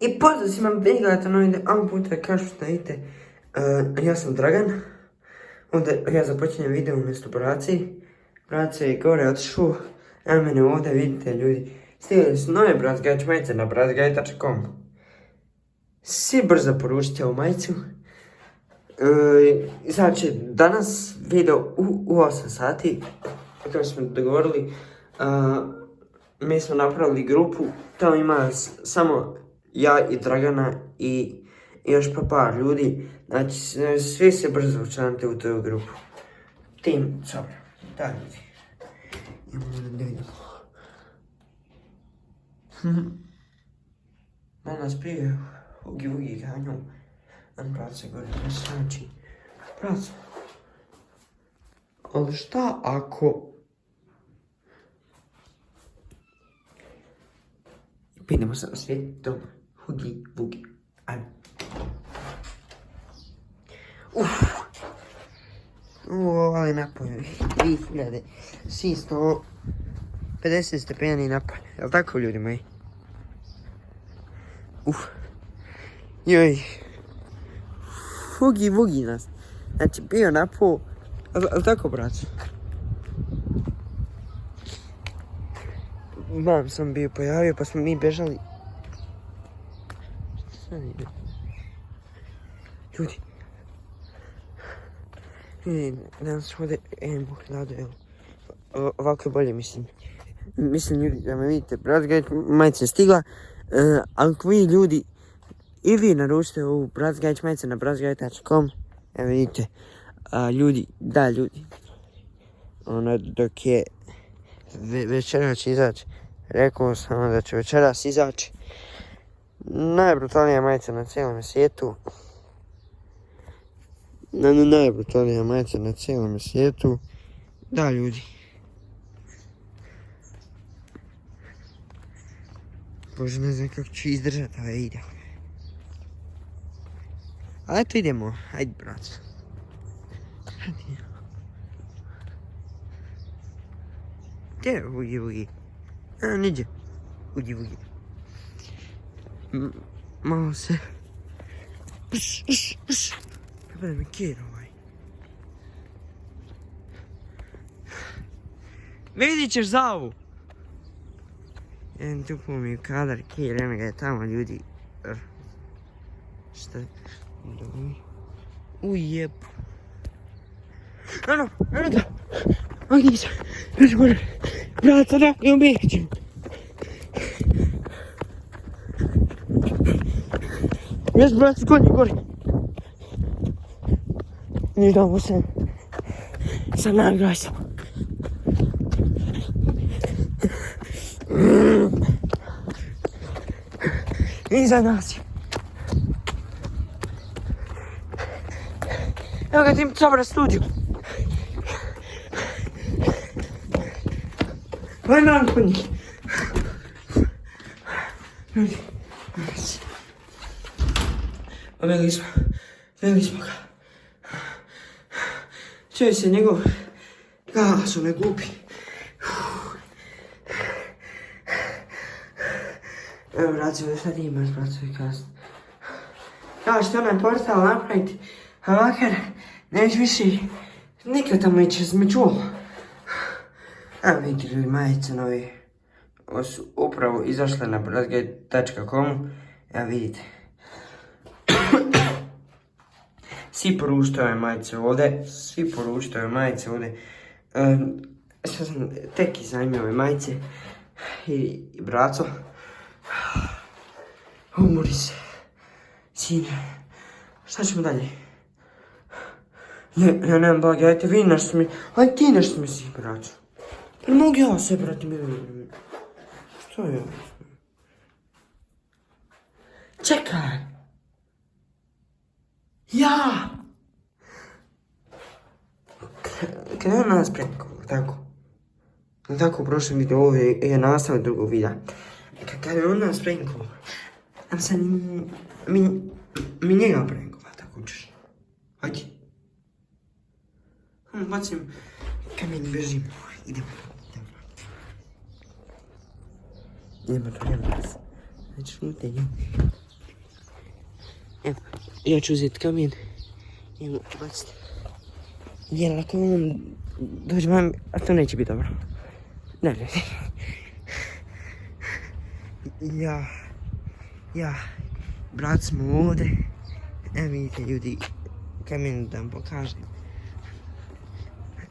I pozdrav svima, vi gledate novi video, a puta kao što znate, ja sam Dragan. Onda ja započinjem video umjesto Braci. Braca je gore otišao, a mene ovdje vidite ljudi. Stigli su nove Brazgajić majice na brazgajić.com. Svi brzo poručite ovu majicu. Znači, danas video u 8 sati, kako smo dogovorili, mi smo napravili grupu, tamo ima samo ja i Dragana i još pa par ljudi. Znači, svi se brzo učlanite u tu grupu. Tim Cabra. Da, ljudi. Idemo da vidimo. Malo nas prije Hugi Vugi ganju. Nam praca gore, ne znači. Praca. Ali šta ako... Idemo sa svijetom Hugi Vugi. Ajde. Ali napolje, 2650 stepeni napolje, jel tako ljudi moji? Joj, Hugi Vugi nas, znači bio napol, jel tako braćo? Mam sam bio pojavio pa smo mi bežali. Ljudi. Danas ovdje imamo hladu, evo. Ovako je bolje, mislim. Mislim ljudi da me vidite, Brazgajić majica je stigla. Ako vi ljudi i vi naručite ovu Brazgajić majicu na brazgajić.com, evo vidite, ljudi, da ljudi. Ono dok je večeras će izaći, rekao sam da će večeras izaći najbrutalnija majica na cijelom svijetu. Najbrutalnija majica na cijelom svijetu. Da ljudi. Bože, ne znam kako ću izdržati ovaj video. Ali eto idemo, ajde brat. Gdje je Hugi Vugi? Niđe. Hugi Vugi. Malo se... Kada me kjer ovaj. Vidit ćeš za ovu. Jedan tupo mi je kadar kjer, eno ga je tamo ljudi. Šta? Ujeb. Eno ga. Ovdje sam. Još gore. Brata, da, ne ubijećem. Još brat, skonji gore. Ne damo se. Sam nagraj sam. Iza nas je. Evo ga Tim Cabra studio. Vai na konji. Ljudi. Veli smo ga. Čuje se njegov glas, onaj glupi. Evo, braco, šta ti imaš, braco, i kasno? Kao što onaj portal napraviti, a makar neć više nikad tamo ići, sam me čuo. Evo vidite ljudi, majice novi. Ovo su upravo izašle na brazgajić.com. Evo vidite. Svi poručite ove majice ovdje. Sad sam tek iznajmio ove majice. I braco. Umori se. Sine. Šta ćemo dalje? Ja nemam blage, ajte vi nešto mi... Aj ti nešto mi si, braco. Pa mogu ja sve, brate, mi... Što je? Čekaj! Ja! Kada je nas preko, tako? Tako u prošlom videu, ovo je nastavak drugog videa. Kada je on nas preko, am sad mi njega preko, tako ćeš. Hajde. Bacim kamen i bežimo. Idemo. Idemo to, idemo. Znači, idemo. Evo, ja ću uzeti kamen i mu baciti. Jer ako on dođe vam, a to neće biti dobro. Ne, ne. Ja, brat smo ovdje. Evo vidite ljudi, kamen da vam pokažem.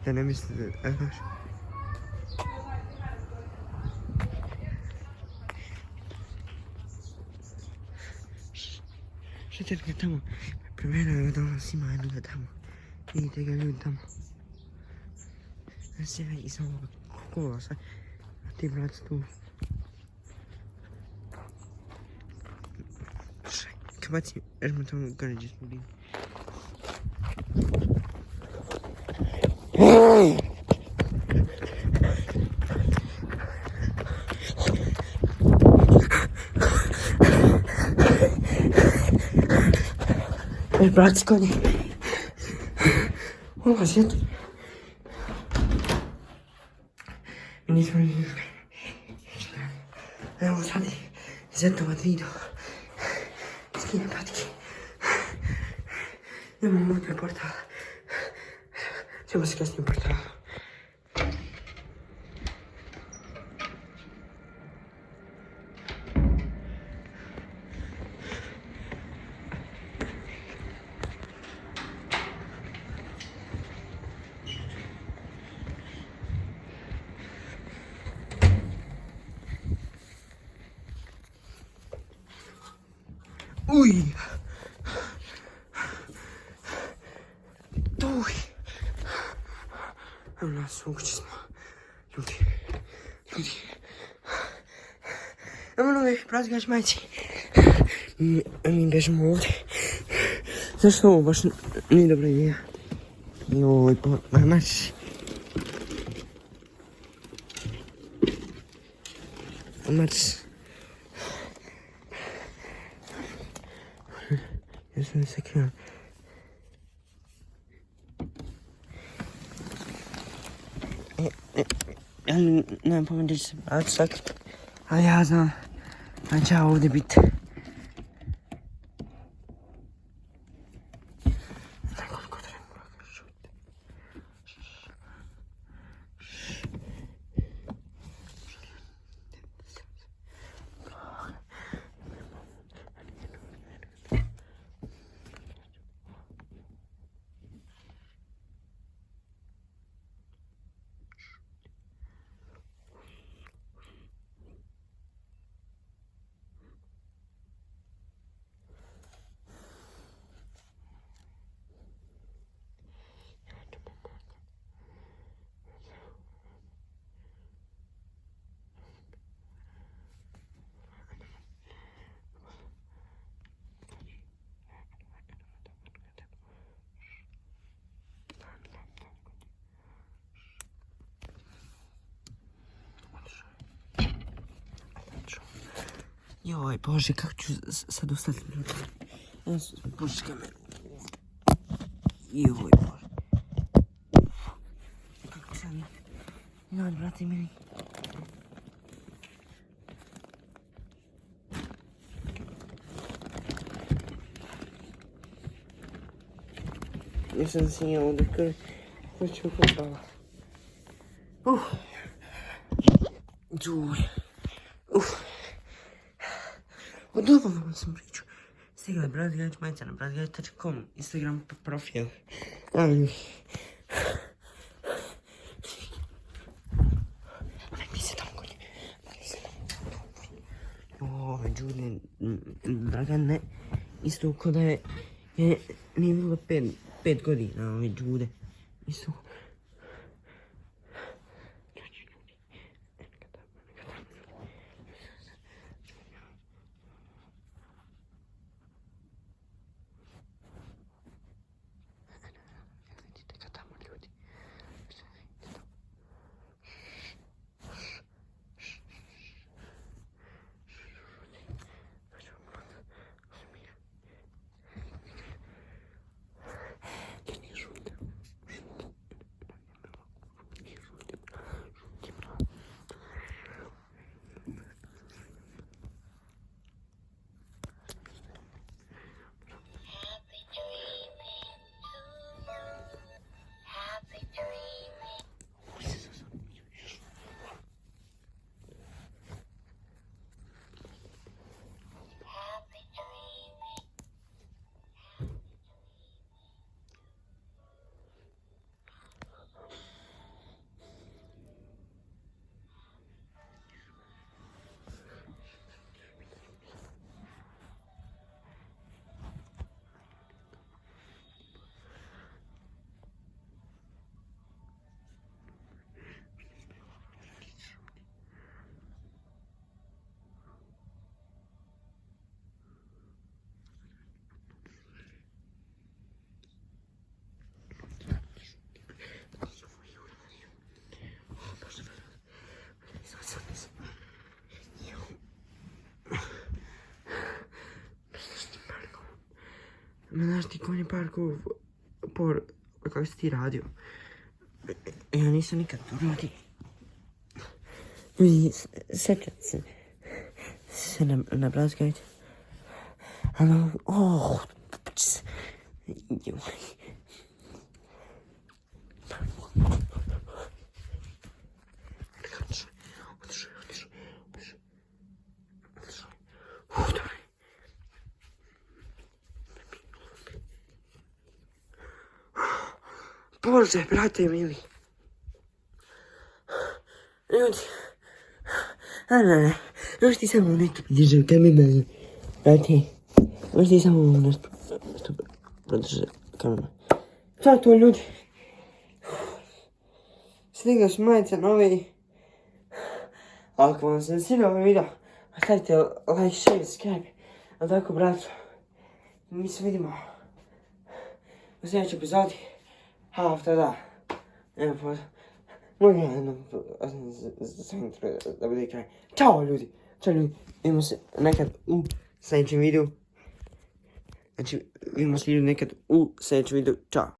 Da ne mislite da... Šeter ga tamo, premjerao je danas ima jednoga tamo. Vidite ga ljudi tamo. Ja iz ovog kolasa, a ti brat tu. Kad bacim, ježmo tamo gore gdje smo bili. Brat, konje. Ovo sjeti. Nismo ni... Evo sad je zetovat video. Skine patike. Idemo unutra portala. Ćemo se kasnije u portalu. Uj! Uj! Evo nas, u kući smo. Ljudi. Evo novi, prazgač majci. Mi bežimo ovdje. Zašto ovo baš nije dobra ideja? Joj, pa mač. Mač. Ja sam se krenuo. Nemam pojma gdje će se baviti sakriti. Ali ja znam da će ja ovdje biti. Nekoliko treba čuti. Joj, Bože, kako ću sad ostati ljudi? Bože, kameru. Joj, Bože. Kako sad? Joj, brate, meni. Nisam se ja ovdje krv. Hoću kupala. Joj. Od ovom sam priču. Stigla Brazgalić majica na brazgalić.com, Instagram profil. Ajde. Ti se tamo konje. Joj, Đude, Dragane, isto ko da je nije bilo 5 godina, ove Đude. Isto. Ma znaš ti konji parku kako si ti radio? Ja nisam nikad to radio. Ljudi, sjećat se na Brazgate. Ano, Bože, brate mili. Ljudi. Ne. Možeš ti samo nešto podržati kamerama. Brate. Možeš ti samo nešto podržati kamerama. To je to, ljudi. Stigao su majice nove. Ako vam se svidio ovaj video, ostavite like, share, subscribe. A tako, braćo, mi se vidimo u sljedećoj epizodi. After that. Evo, mogu ja jednom da bude kraj. Ćao ljudi. Vidimo se nekad u sljedećem videu. Znači, vidimo se nekad u sljedećem videu. Ćao.